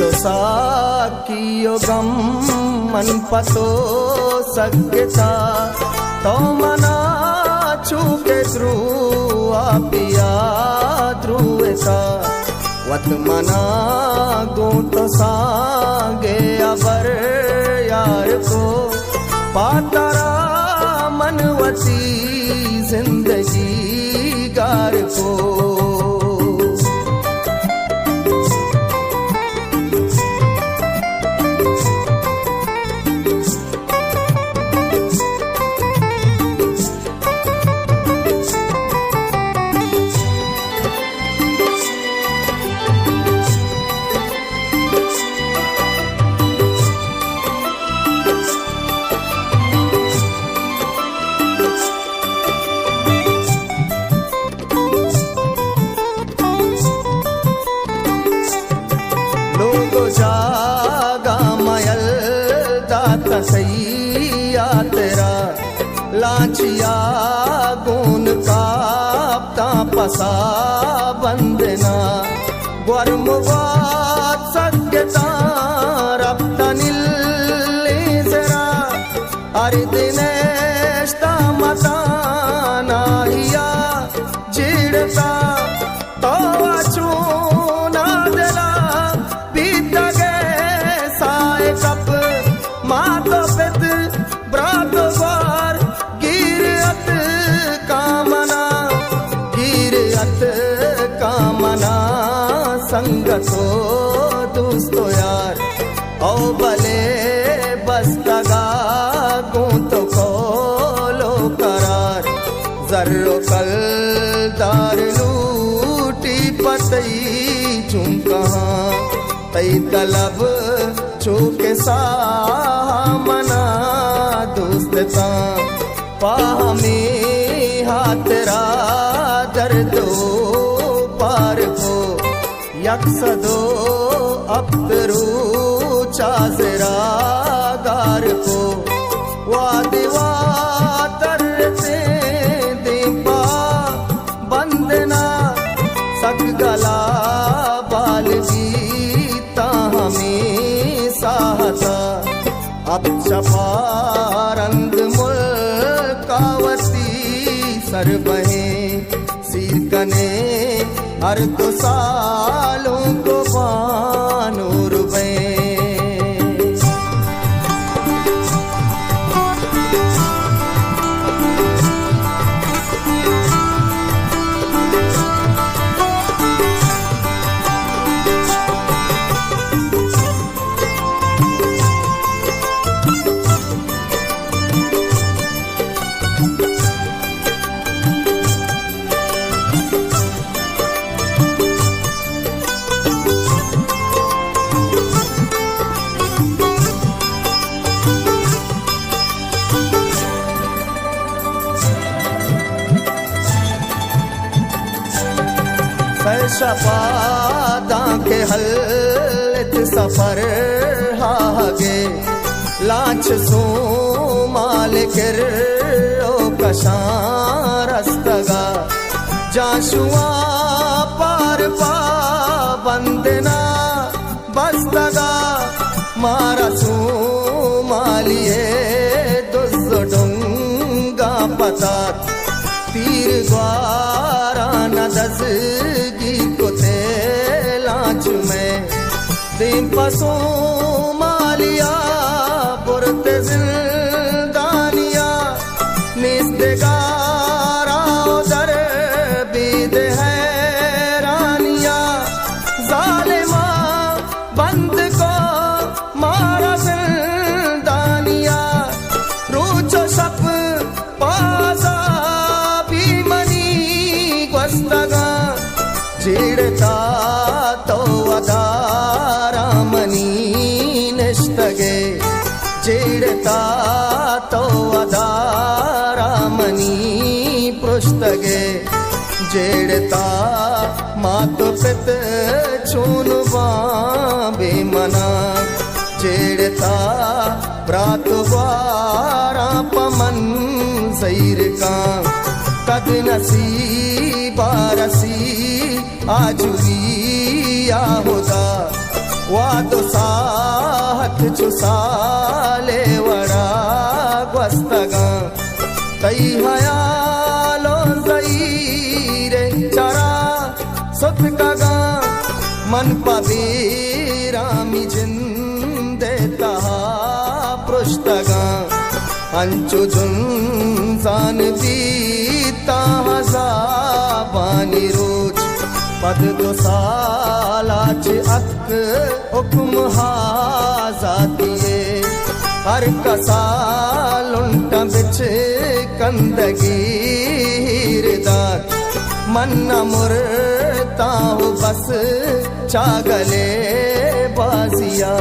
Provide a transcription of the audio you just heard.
कियो गम मन पतो सकता तो मना चूके ध्रुआ पिया ध्रुवता वत मना गो तो सांगे अबर यार को पातरा मनवती जिंदगी गार को जागा मयल दाता सैया तेरा लाचिया गुन कापता पसा बंदना गुरमुबाद सत्यता रब्ता नीले जरा अरे दिनेश्ता मता नाहिया जिड़ता तो अचूना दिला कप मातो पित ब्रात वार गिरअत कामना संगतो दोस्तो यार ओ भले बस्तगा गो तो खोलो करार जर्रो कल दार लूटी पतई चुम कहाँ तई तलब चूके सामना दोस्ता पामी हाथरा दर्दो पार को यकसदो अब्तरू चाजरा गार को वादिवा तरते दीपा बंदना सक गला बाल बीता हमें साहता अब चपारंग मुल्कावती सर बहे सिर कने हर तो सालों को बानूर बहे शपादा के हल्त सफर हागे लाच सो माल किर ओ कशारस्तगा जाशुआ पार पा बंदना बस्तगा मारा सो मालिए दुज़डुंगा पता तीर ग्वारा नदज पसो मालिया पुरते जिंदानिया निस्तेगारा उधर बीद है रानिया जालिमा बंद को मारा जिंदानिया रूचो सप पासा भी मनी ग्वस्तगा चिड़ता तो अदा चिड़ता तो अदारा मनी पृष्ठगे जेड़ता मातो पित चूनवा बेमना जेड़ता प्रातवारा पमन सैर का कद नसीबा रसी आजुरी आहुदा वादो साहत चुसाले वड़ा ग्वस्तगा तई हयालो ज़ईरे चरा सुतकगा मन पबीरा मी जिंदे तहा पृष्ठगा अंचु जुंजान बीता हज़ाबानी रोज पद दो सालाच अक हुक्म हाजातिये हर कसालुंट बिच कंदगी हिरदात मन्ना मुरता हो बस चागले बाजिया।